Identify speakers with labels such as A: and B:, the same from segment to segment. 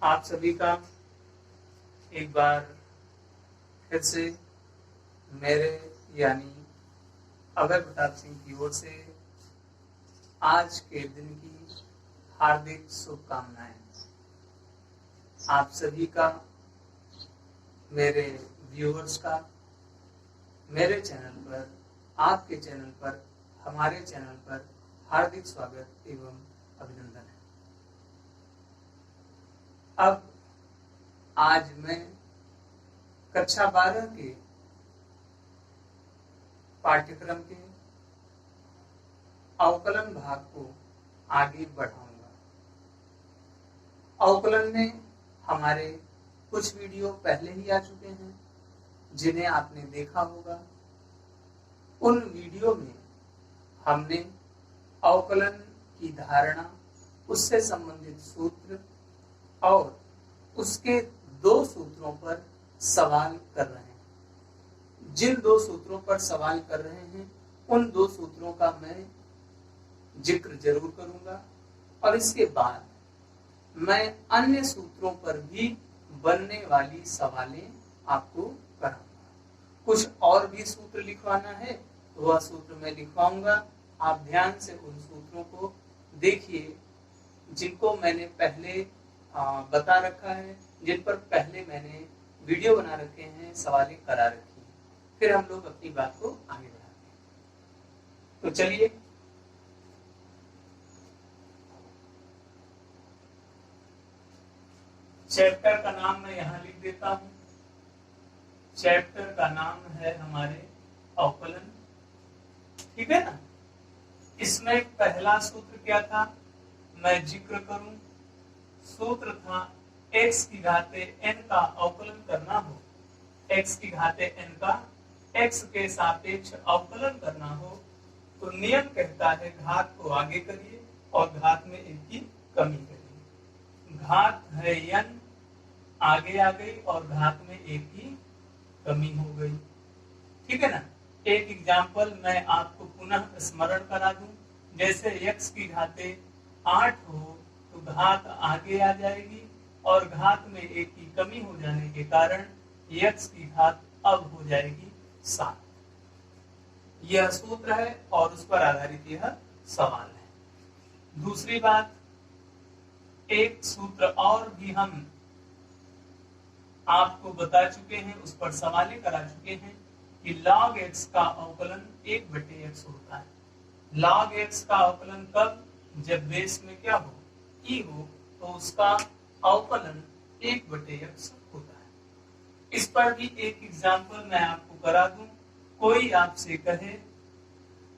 A: आप सभी का एक बार फिर से मेरे यानी अभय प्रताप सिंह की ओर से आज के दिन की हार्दिक शुभकामनाएं। आप सभी का, मेरे व्यूअर्स का, मेरे चैनल पर, आपके चैनल पर, हमारे चैनल पर हार्दिक स्वागत एवं अभिनंदन है। अब आज मैं कक्षा 12 के पाठ्यक्रम के अवकलन भाग को आगे बढ़ाऊंगा। अवकलन में हमारे कुछ वीडियो पहले ही आ चुके हैं जिन्हें आपने देखा होगा। उन वीडियो में हमने अवकलन की धारणा, उससे संबंधित सूत्र और उसके दो सूत्रों पर सवाल कर रहे हैं। जिन दो सूत्रों पर सवाल कर रहे हैं उन दो सूत्रों का मैं जिक्र जरूर करूंगा और इसके बाद मैं अन्य सूत्रों पर भी बनने वाली सवालें आपको कराऊंगा। कुछ और भी सूत्र लिखवाना है वह सूत्र मैं लिखवाऊंगा। आप ध्यान से उन सूत्रों को देखिए जिनको मैंने पहले बता रखा है, जिन पर पहले मैंने वीडियो बना रखे हैं, सवालें करा रखी हैं। फिर हम लोग अपनी बात को आगे बढ़ाते हैं। तो चलिए चैप्टर का नाम मैं यहां लिख देता हूं। चैप्टर का नाम है हमारे अवकलन, ठीक है ना। इसमें पहला सूत्र क्या था मैं जिक्र करूं। सूत्र था x की घाते n का अवकलन करना हो, x की घाते n का x के सापेक्ष अवकलन करना हो तो नियम कहता है घात को आगे करिए और घात में एक की कमी करिए। घात है n, आगे आ गई और घात में एक की कमी हो गई, ठीक है ना। एक एग्जाम्पल मैं आपको पुनः स्मरण करा दूं। जैसे x की घाते 8 हो तो घात आगे आ जाएगी और घात में एक की कमी हो जाने के कारण x की घात अब हो जाएगी 7। यह सूत्र है और उस पर आधारित यह सवाल है। दूसरी बात, एक सूत्र और भी हम आपको बता चुके हैं, उस पर सवालें करा चुके हैं कि log x का अवकलन 1/x होता है। log x का अवकलन कब? जब बेस में क्या हो, ई हो, तो उसका अवकलन 1/x होता है। इस पर भी एक एग्जाम्पल मैं आपको करा दूं। कोई आपसे कहे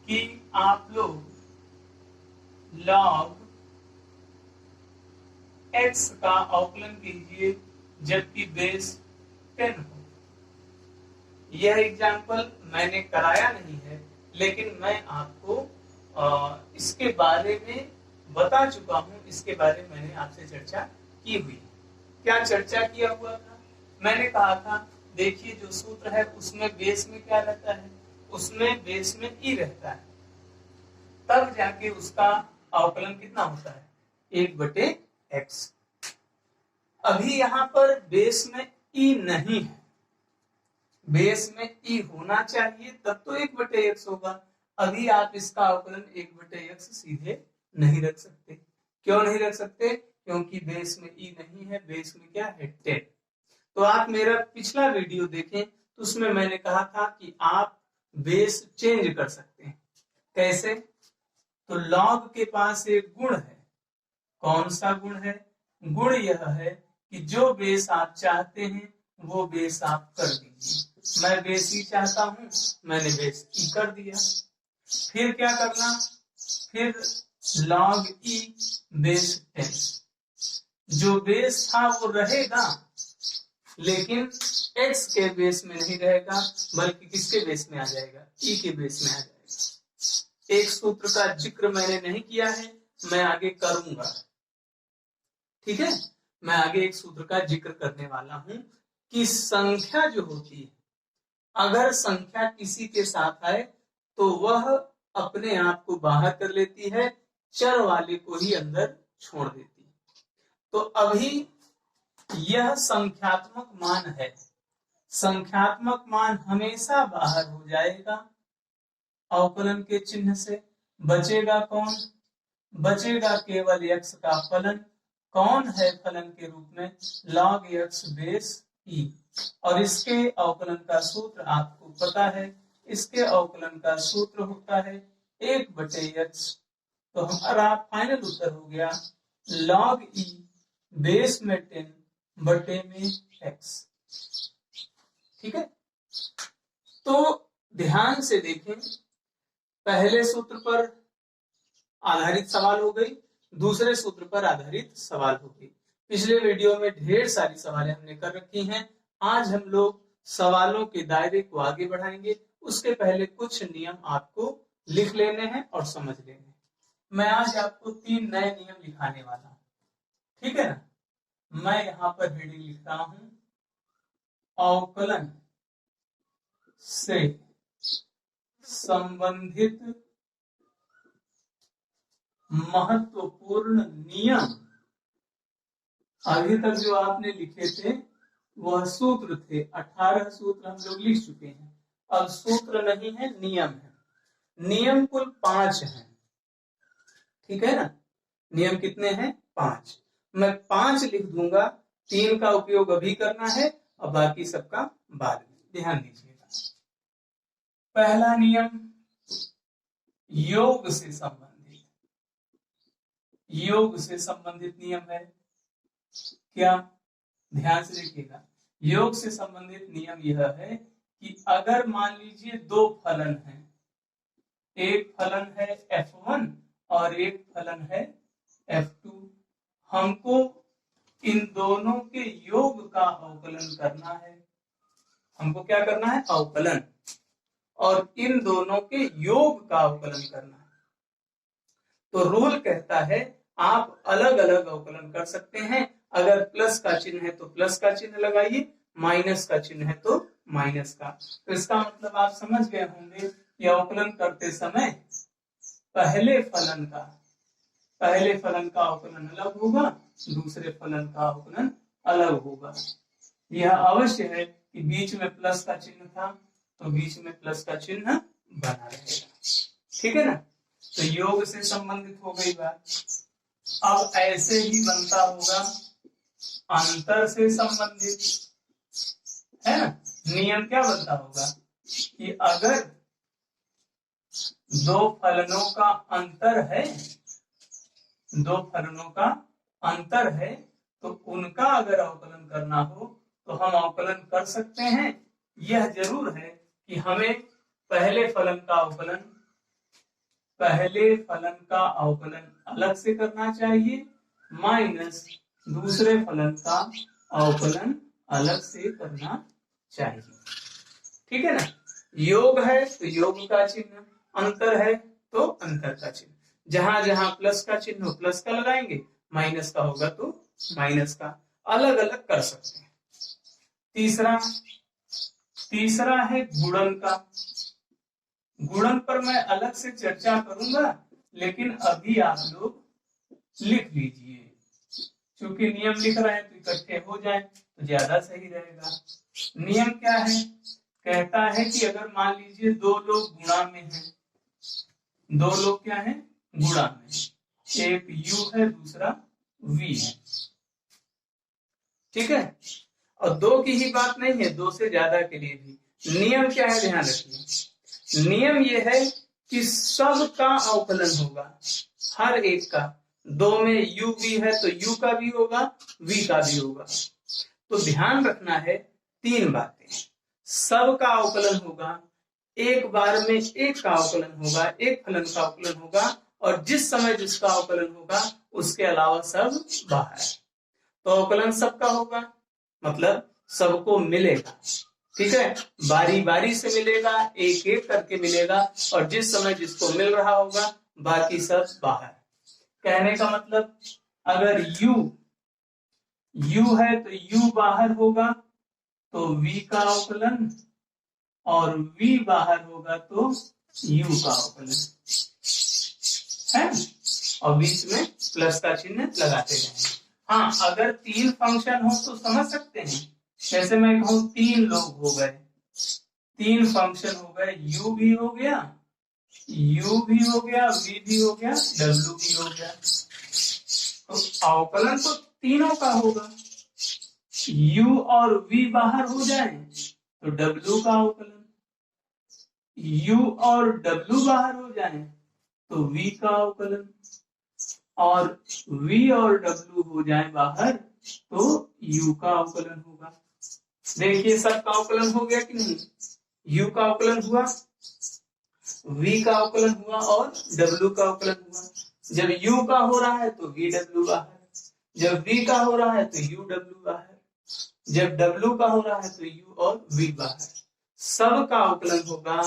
A: कि आप लोग log x का अवकलन कीजिए जबकि बेस 10 हो। यह एग्जाम्पल मैंने कराया नहीं है, लेकिन मैं आपको इसके बारे में बता चुका हूं। इसके बारे में मैंने आपसे चर्चा की हुई है। क्या चर्चा किया हुआ था? मैंने कहा था देखिए जो सूत्र है उसमें बेस में क्या रहता है, उसमें बेस में ई रहता है, तब जाके उसका अवकलन कितना होता है 1/x। अभी यहाँ पर बेस में ई नहीं है, बेस में ई होना चाहिए तब तो 1/x होगा। अभी आप इसका अवकलन 1/x सीधे नहीं रख सकते। क्यों नहीं रख सकते? क्योंकि बेस में ई नहीं है, बेस में क्या है 10। तो आप मेरा पिछला वीडियो देखें तो उसमें मैंने कहा था कि आप बेस चेंज कर सकते हैं। कैसे? तो लॉग के पास एक गुण है। कौन सा गुण है? गुण यह है कि जो बेस आप चाहते हैं वो बेस आप कर दीजिए। मैं बेस ई चाहता हूं, मैंने बेस ई कर दिया। फिर क्या करना? फिर log e बेस 10। जो बेस था वो रहेगा लेकिन x के बेस में नहीं रहेगा, बल्कि किसके बेस में आ जाएगा? e के बेस में आ जाएगा। एक सूत्र का जिक्र मैंने नहीं किया है, मैं आगे करूंगा, ठीक है। मैं आगे एक सूत्र का जिक्र करने वाला हूं कि संख्या जो होती है, अगर संख्या किसी के साथ आए तो वह अपने आप को बाहर कर लेती है, चर वाले को ही अंदर छोड़ देती है। तो अभी यह संख्यात्मक मान है। संख्यात्मक मान हमेशा बाहर हो जाएगा अवकलन के चिन्ह से। बचेगा कौन? बचेगा केवल x का फलन। कौन है फलन के रूप में? log x base e। और इसके अवकलन का सूत्र आपको पता है। इसके अवकलन का सूत्र होता है 1/x। तो हमारा फाइनल उत्तर हो गया log e बेस में 10 बटे में x। ठीक है, तो ध्यान से देखें, पहले सूत्र पर आधारित सवाल हो गई, दूसरे सूत्र पर आधारित सवाल हो गई। पिछले वीडियो में ढेर सारी सवालें हमने कर रखी हैं। आज हम लोग सवालों के दायरे को आगे बढ़ाएंगे। उसके पहले कुछ नियम आपको लिख लेने हैं और समझ लेने हैं। मैं आज आपको 3 नए नियम लिखाने वाला हूं, ठीक है ना। मैं यहाँ पर हेडिंग लिख रहा हूं अवकलन से संबंधित महत्वपूर्ण नियम। अभी तक जो आपने लिखे थे वह सूत्र थे, 18 सूत्र हम लोग लिख चुके हैं। अब सूत्र नहीं है, नियम है। नियम कुल 5 हैं, ठीक है ना। नियम कितने हैं? 5। मैं 5 लिख दूंगा, 3 का उपयोग अभी करना है और बाकी सबका बाद में। ध्यान दीजिएगा। पहला नियम योग से संबंधित, योग से संबंधित नियम है। क्या? ध्यान से देखिएगा। योग से संबंधित नियम यह है कि अगर मान लीजिए 2 फलन हैं, एक फलन है f1 और एक फलन है f2, हमको इन दोनों के योग का अवकलन करना है। हमको क्या करना है? अवकलन। और इन दोनों के योग का अवकलन करना है। तो रूल कहता है आप अलग अलग अवकलन कर सकते हैं। अगर प्लस का चिन्ह है तो प्लस का चिन्ह लगाइए, माइनस का चिन्ह है तो माइनस का। तो इसका मतलब आप समझ गए होंगे कि अवकलन करते समय पहले फलन का अवकलन अलग होगा, दूसरे फलन का अवकलन अलग होगा। यह अवश्य है कि बीच में प्लस का चिन्ह था तो बीच में प्लस का चिन्ह बना रहेगा, ठीक है ना। तो योग से संबंधित हो गई बात। अब ऐसे ही बनता होगा अंतर से संबंधित, है ना। नियम क्या बनता होगा कि अगर 2 फलनों का अंतर है, 2 फलनों का अंतर है, तो उनका अगर अवकलन करना हो तो हम अवकलन कर सकते हैं। यह जरूर है कि हमें पहले फलन का अवकलन अलग से करना चाहिए, माइनस दूसरे फलन का अवकलन अलग से करना चाहिए, ठीक है ना। योग है तो योग का चिन्ह, अंतर है तो अंतर का चिन्ह। जहां जहां प्लस का चिन्ह हो प्लस का लगाएंगे, माइनस का होगा तो माइनस का। अलग अलग कर सकते हैं। तीसरा है गुणन का। गुणन पर मैं अलग से चर्चा करूंगा, लेकिन अभी आप लोग लिख लीजिए। क्योंकि नियम लिख रहे हैं तो इकट्ठे हो जाए तो ज्यादा सही रहेगा। नियम क्या है? कहता है कि अगर मान लीजिए 2 लोग गुणा में हैं, 2 लोग क्या हैं? गुणा में। एक u है, दूसरा v है, ठीक है। और 2 की ही बात नहीं है, 2 से ज्यादा के लिए भी नियम क्या है? ध्यान रखिए। नियम यह है कि सब का अवकलन होगा, हर एक का। 2 में u v है तो u का भी होगा, v का भी होगा। तो ध्यान रखना है 3 बातें। सब का अवकलन होगा, एक बार में एक का अवकलन होगा, एक फलन का अवकलन होगा, और जिस समय जिसका अवकलन होगा उसके अलावा सब बाहर। तो अवकलन सबका होगा, मतलब सबको मिलेगा, ठीक है। बारी बारी से मिलेगा, एक एक करके मिलेगा, और जिस समय जिसको मिल रहा होगा बाकी सब बाहर। कहने का मतलब अगर u है तो u बाहर होगा तो v का अवकलन, और v बाहर होगा तो u का अवकलन है, और बीच में प्लस का चिन्ह लगाते रहेंगे। हाँ, अगर 3 फंक्शन हो तो समझ सकते हैं। जैसे मैं कहूँ 3 लोग हो गए, 3 फंक्शन हो गए, u भी हो गया, v भी हो गया, w भी हो गया। तो अवकलन तो तीनों का होगा। u और v बाहर हो जाए तो w का अवकलन, u और w बाहर हो जाए तो v का अवकलन, और v और w हो जाए बाहर तो u का अवकलन होगा। देखिए सबका अवकलन हो गया कि नहीं? u का अवकलन हुआ, v का अवकलन हुआ और w का अवकलन हुआ। जब u का हो रहा है तो vw बाहर, जब v का हो रहा है तो uw बाहर, जब w का हो रहा है तो u और v बाहर। सब का अवकलन होगा,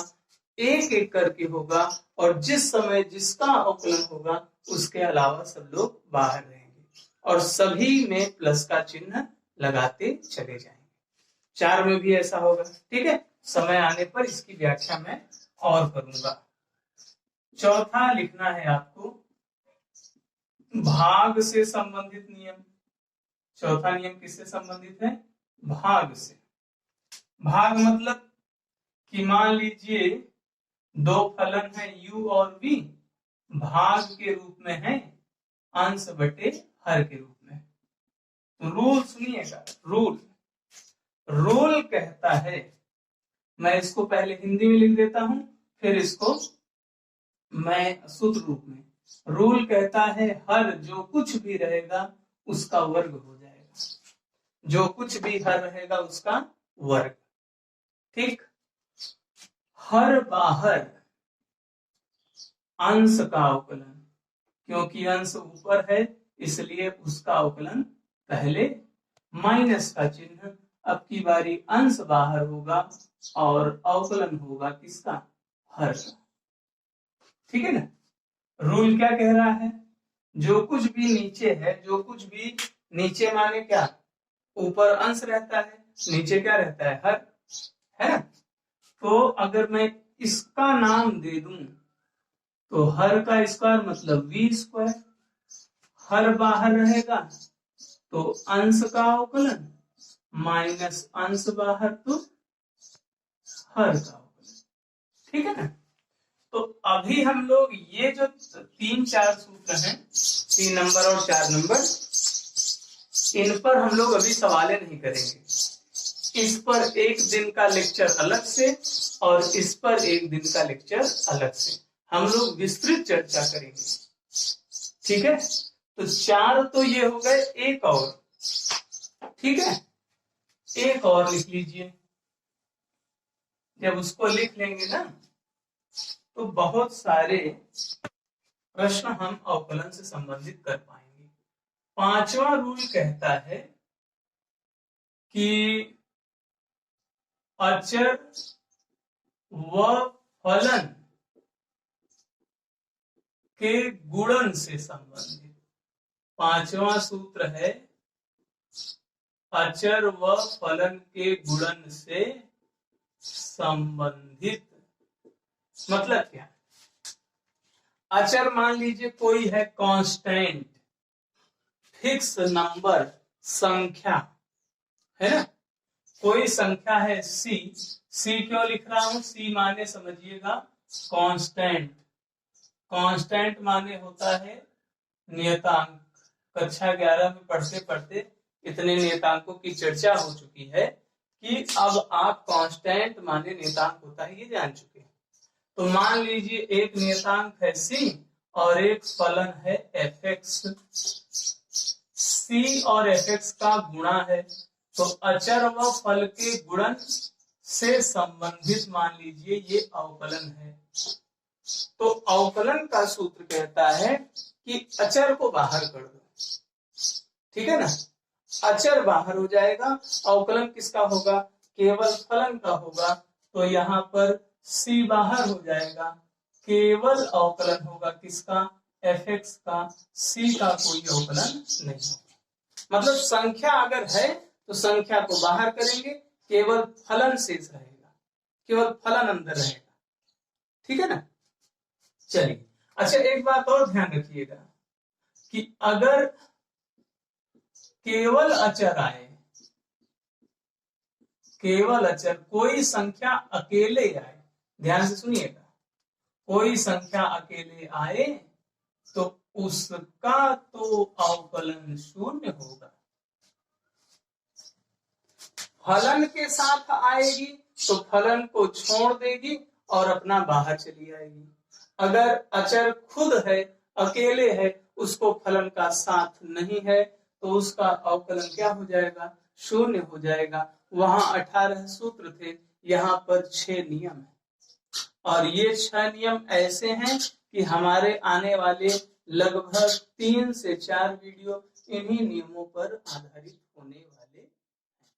A: एक एक करके होगा, और जिस समय जिसका अवकलन होगा उसके अलावा सब लोग बाहर रहेंगे, और सभी में प्लस का चिन्ह लगाते चले जाएंगे। 4 में भी ऐसा होगा। ठीक है, समय आने पर इसकी व्याख्या मैं और करूंगा। चौथा लिखना है आपको भाग से संबंधित नियम। चौथा नियम किससे संबंधित है? भाग से। भाग मतलब कि मान लीजिए 2 फलन है u और v, भाग के रूप में है अंश बटे हर के रूप में। तो रूल सुनिएगा। रूल कहता है, मैं इसको पहले हिंदी में लिख देता हूं, फिर इसको मैं शुद्ध रूप में। रूल कहता है हर जो कुछ भी रहेगा उसका वर्ग हो जाएगा, जो कुछ भी हर रहेगा उसका वर्ग। ठीक, हर बाहर अंश का अवकलन, क्योंकि अंश ऊपर है इसलिए उसका अवकलन पहले, माइनस का चिन्ह। अब की बारी अंश बाहर होगा और अवकलन होगा किसका? हर का। ठीक है ना? रूल क्या कह रहा है? जो कुछ भी नीचे है, जो कुछ भी नीचे माने क्या? ऊपर अंश रहता है, नीचे क्या रहता है? हर, है ना? तो अगर मैं इसका नाम दे दूं तो हर का स्क्वायर मतलब v स्क्वायर, हर बाहर रहेगा तो अंश का अवकलन माइनस अंश बाहर तो हर का अवकलन। ठीक है ना? तो अभी हम लोग ये जो 3-4 सूत्र हैं, 3 नंबर और 4 नंबर, इन पर हम लोग अभी सवाले नहीं करेंगे। इस पर एक दिन का लेक्चर अलग से और इस पर एक दिन का लेक्चर अलग से हम लोग विस्तृत चर्चा करेंगे। ठीक है? तो 4 तो ये हो गए, एक और, ठीक है, एक और लिख लीजिए। जब उसको लिख लेंगे ना तो बहुत सारे प्रश्न हम अवकलन से संबंधित कर पाएंगे। 5वां रूल कहता है कि अचर व फलन के गुणन से संबंधित। 5वां सूत्र है अचर व फलन के गुणन से संबंधित। मतलब क्या? अचर मान लीजिए कोई है कांस्टेंट, फिक्स नंबर, संख्या, है ना? कोई संख्या है सी क्यों लिख रहा हूं? सी माने समझिएगा कांस्टेंट। कांस्टेंट माने होता है नियतांक। कक्षा 11 में पढ़ते पढ़ते इतने नियतांकों की चर्चा हो चुकी है कि अब आप कांस्टेंट माने नियतांक होता है ये जान चुके हैं। तो मान लीजिए एक नियतांक है सी और एक फलन है एफ एक्स। सी और एफ एक्स का गुणा है, तो अचर व फल के गुणन से संबंधित मान लीजिए ये अवकलन है। तो अवकलन का सूत्र कहता है कि अचर को बाहर कर दो। ठीक है ना? अचर बाहर हो जाएगा, अवकलन किसका होगा? केवल फलन का होगा। तो यहाँ पर सी बाहर हो जाएगा, केवल अवकलन होगा किसका? एफ एक्स का। सी का कोई अवकलन नहीं होगा। मतलब संख्या अगर है तो संख्या को बाहर करेंगे, केवल फलन शेष रहेगा, केवल फलन अंदर रहेगा। ठीक है ना? चलिए, अच्छा एक बात और ध्यान रखिएगा कि अगर केवल अचर आए, केवल अचर, कोई संख्या अकेले आए, ध्यान से सुनिएगा, कोई संख्या अकेले आए तो उसका तो अवकलन शून्य होगा। फलन के साथ आएगी तो फलन को छोड़ देगी और अपना बाहर चली आएगी। अगर अचर खुद है, अकेले है, उसको फलन का साथ नहीं है, तो उसका अवकलन क्या हो जाएगा? शून्य हो जाएगा। वहां 18 सूत्र थे, यहाँ पर 6 नियम है, और ये 6 नियम ऐसे हैं कि हमारे आने वाले लगभग 3 से 4 वीडियो इन्हीं नियमों पर आधारित होने वाले।